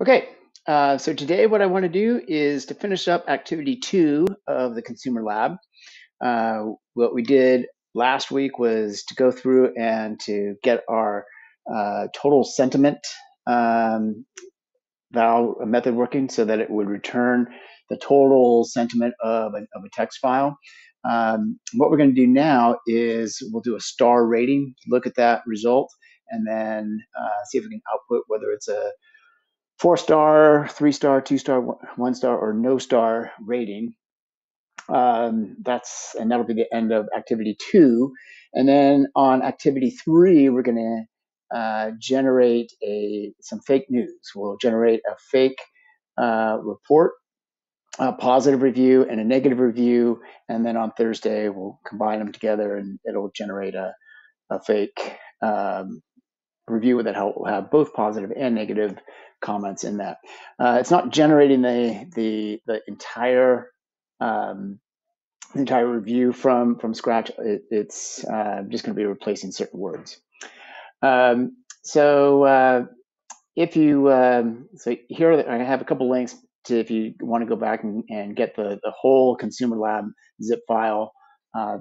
Okay, so today what I want to do is to finish up activity 2 of the consumer lab. What we did last week was to go through and to get our total sentiment um, method working so that it would return the total sentiment of a text file. What we're going to do now is we'll do a star rating, look at that result, and then see if we can output whether it's a 4-star, 3-star, 2-star, 1-star, or no star rating. That'll be the end of activity 2. And then on activity 3, we're going to generate some fake news. We'll generate a fake report, a positive review, and a negative review. And then on Thursday, we'll combine them together, and it'll generate a fake review that will have both positive and negative comments in that. It's not generating the entire review from scratch. It's just going to be replacing certain words. If you so here I have a couple links to if you want to go back and get the whole consumer lab zip file.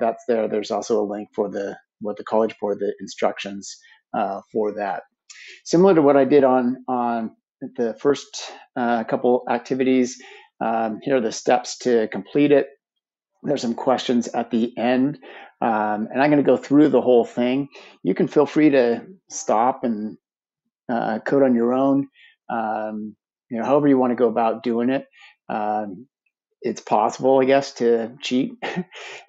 That's there. There's also a link for what the college board, the instructions for that. Similar to what I did on the first couple activities, here are the steps to complete it. There's some questions at the end, and I'm going to go through the whole thing. You can feel free to stop and code on your own, however you want to go about doing it. It's possible, I guess, to cheat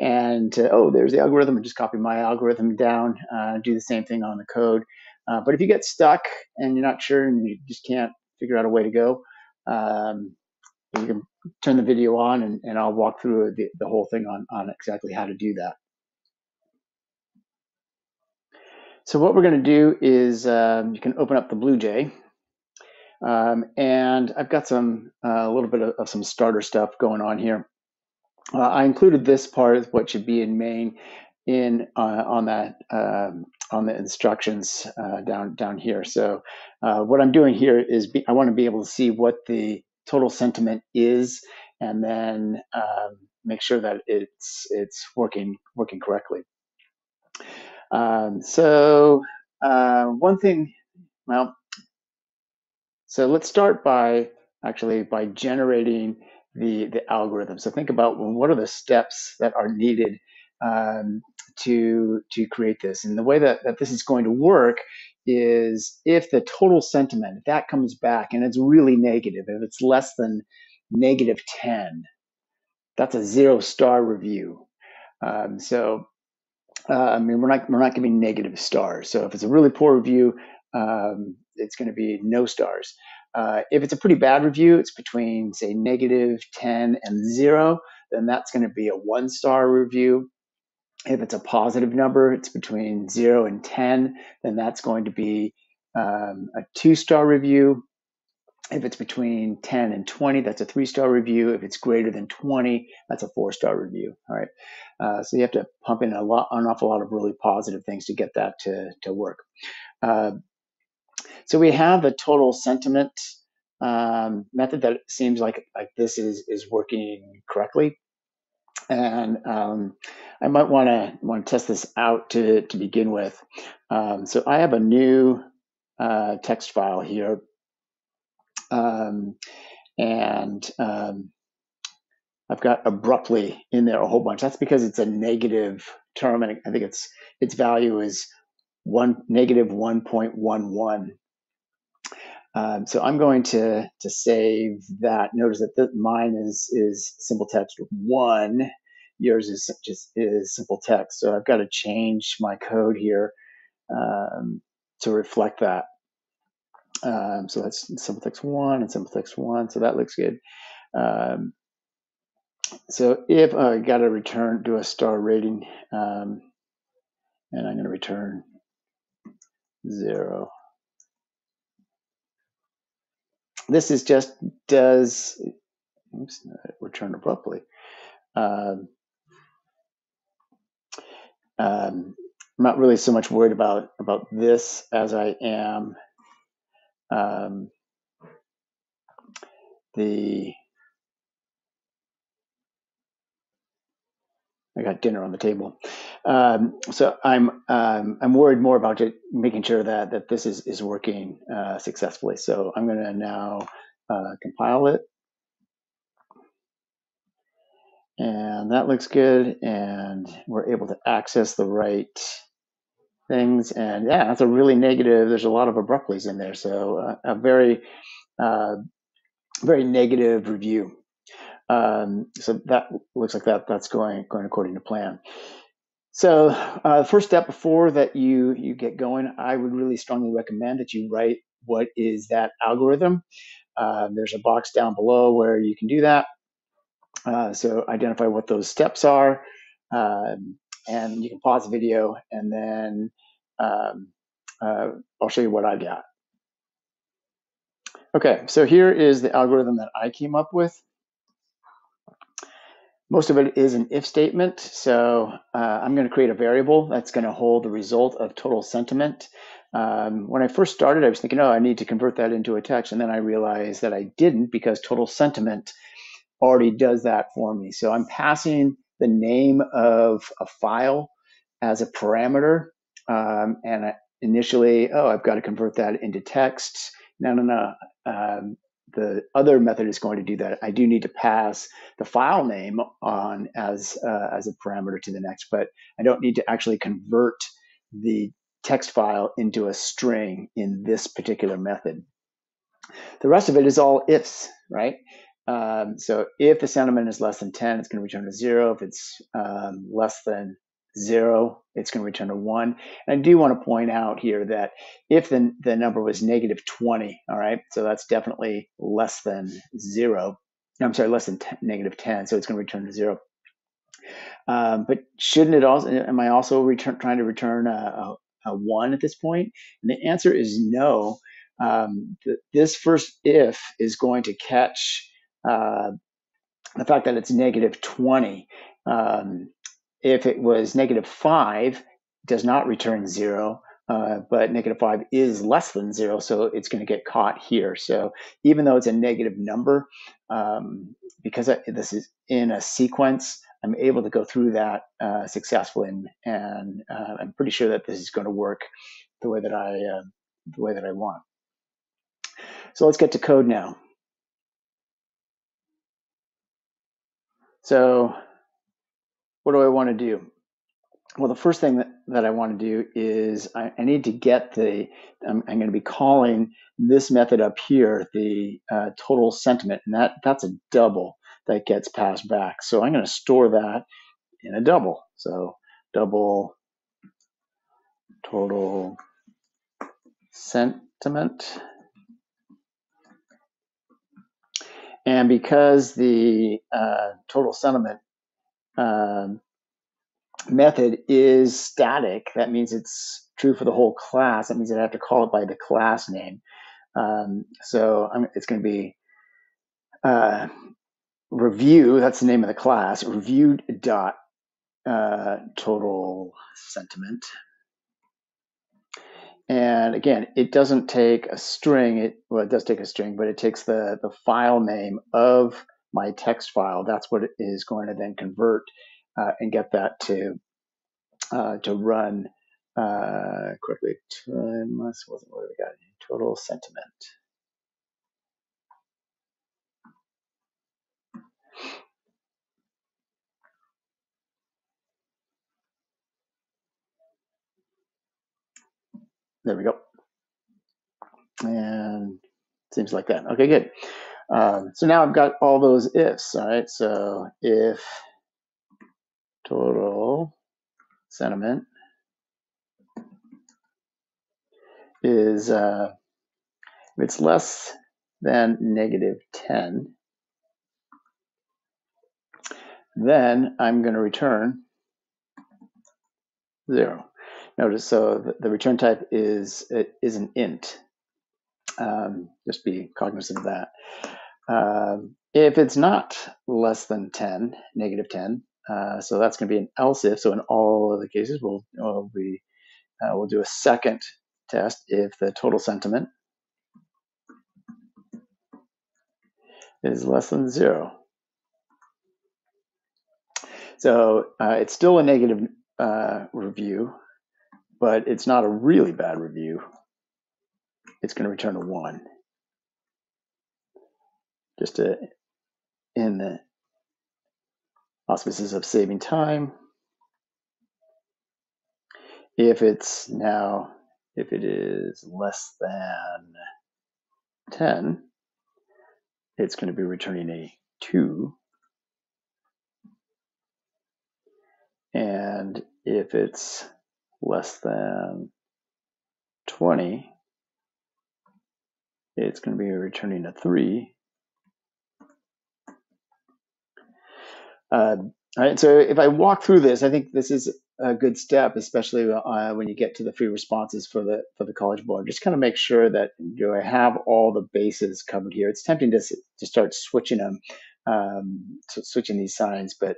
and there's the algorithm, and just copy my algorithm down, do the same thing on the code. But if you get stuck and you're not sure and you just can't figure out a way to go, you can turn the video on and I'll walk through the whole thing on exactly how to do that. So what we're going to do is you can open up the BlueJ. And I've got a little bit of some starter stuff going on here. I included this part of what should be in main on the instructions down here. So what I'm doing here is I want to be able to see what the total sentiment is, and then make sure that it's working correctly. One thing, well, so let's start by generating the algorithm. So think about what are the steps that are needed to create this. And the way that this is going to work is if the total sentiment, if that comes back and it's really negative, if it's less than -10, that's a 0-star review. We're not giving negative stars. So if it's a really poor review, it's going to be no stars. If it's a pretty bad review, it's between, say, -10 and 0, then that's going to be a 1-star review. If it's a positive number, it's between 0 and 10, then that's going to be a 2-star review. If it's between 10 and 20, that's a 3-star review. If it's greater than 20, that's a 4-star review. All right. So you have to pump in an awful lot of really positive things to get that to work. So we have the total sentiment method that seems like this is working correctly. And I might want to test this out to begin with. So I have a new text file here. And I've got abruptly in there a whole bunch. That's because it's a negative term, and I think its value is -1.11. So I'm going to save that. Notice that mine is simple text 1. Yours is simple text. So I've got to change my code here to reflect that. So that's simple text 1 and simple text 1. So that looks good. So if I got to do a star rating, and I'm going to return 0. This is just does, oops, return abruptly. I'm not really so much worried about this as I am I got dinner on the table. So I'm worried more about it, making sure that this is working successfully. So I'm going to now compile it, and that looks good. And we're able to access the right things. And yeah, that's a really negative. There's a lot of abruptly's in there, so a very very negative review. So that looks like that's going according to plan. So the first step before that you get going, I would really strongly recommend that you write what is that algorithm. There's a box down below where you can do that. So identify what those steps are, and you can pause the video, and then um, I'll show you what I got. Okay, so here is the algorithm that I came up with. Most of it is an if statement. So I'm going to create a variable that's going to hold the result of total sentiment. When I first started, I was thinking, oh, I need to convert that into a text. And then I realized that I didn't, because total sentiment already does that for me. So I'm passing the name of a file as a parameter. And initially, oh, I've got to convert that into text. No. The other method is going to do that. I do need to pass the file name on as a parameter to the next, but I don't need to actually convert the text file into a string in this particular method. The rest of it is all ifs, right? So if the sentiment is less than 10, it's going to return to 0. If it's less than 0, it's going to return to 1. And I do want to point out here that if the number was negative 20, all right, so that's definitely less than 0. I'm sorry, less than negative 10, so it's going to return to 0. But shouldn't it also, am I also trying to return a 1 at this point? And the answer is no. This first if is going to catch the fact that it's negative 20. If it was negative 5, it does not return 0. But negative 5 is less than 0, so it's going to get caught here. So even though it's a negative number, because this is in a sequence, I'm able to go through that successfully, and I'm pretty sure that this is going to work the way that I want. So let's get to code now. So what do I want to do? Well, the first thing that I want to do is I need to get I'm going to be calling this method up here, the total sentiment, and that's a double that gets passed back. So I'm going to store that in a double. So double total sentiment. And because the total sentiment method is static, that means it's true for the whole class. That means I have to call it by the class name. So it's going to be review, that's the name of the class, review dot total sentiment. And again, it doesn't take a string. Well, it does take a string, but it takes the file name of my text file. That's what it is going to then convert and get that to run quickly. What do we got? Total sentiment. There we go. And seems like that. Okay, good. So now I've got all those ifs. All right. So if total sentiment is if it's less than negative 10, then I'm going to return 0. Notice, so the return type is an int. Just be cognizant of that. If it's not less than 10, negative 10, so that's going to be an else if. So in all of the cases, we'll do a second test if the total sentiment is less than 0. So it's still a negative review, but it's not a really bad review. It's going to return a 1. Just in the auspices of saving time. If it is less than 10, it's going to be returning a 2. And if it's less than 20, it's going to be returning a 3. All right, so if I walk through this, I think this is a good step, especially when you get to the free responses for the College Board. Just kind of make sure that I have all the bases covered here. It's tempting to start switching them, switching these signs, but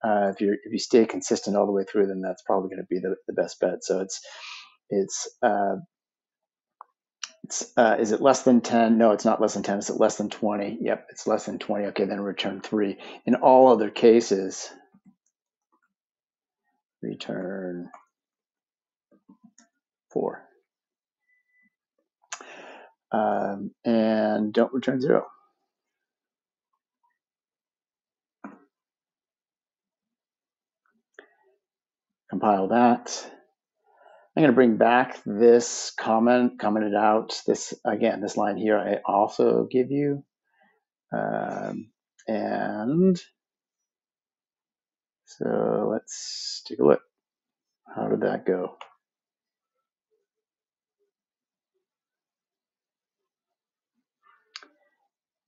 if you stay consistent all the way through, then that's probably going to be the best bet. So is it less than 10? No, it's not less than 10. Is it less than 20? Yep, it's less than 20. Okay, then return 3. In all other cases, return 4. And don't return 0. Compile that. I'm going to bring back this commented out. This line here I also give you. And so let's take a look. How did that go?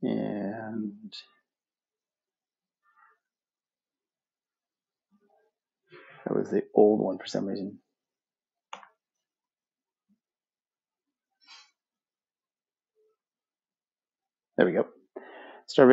And that was the old one for some reason. There we go. Start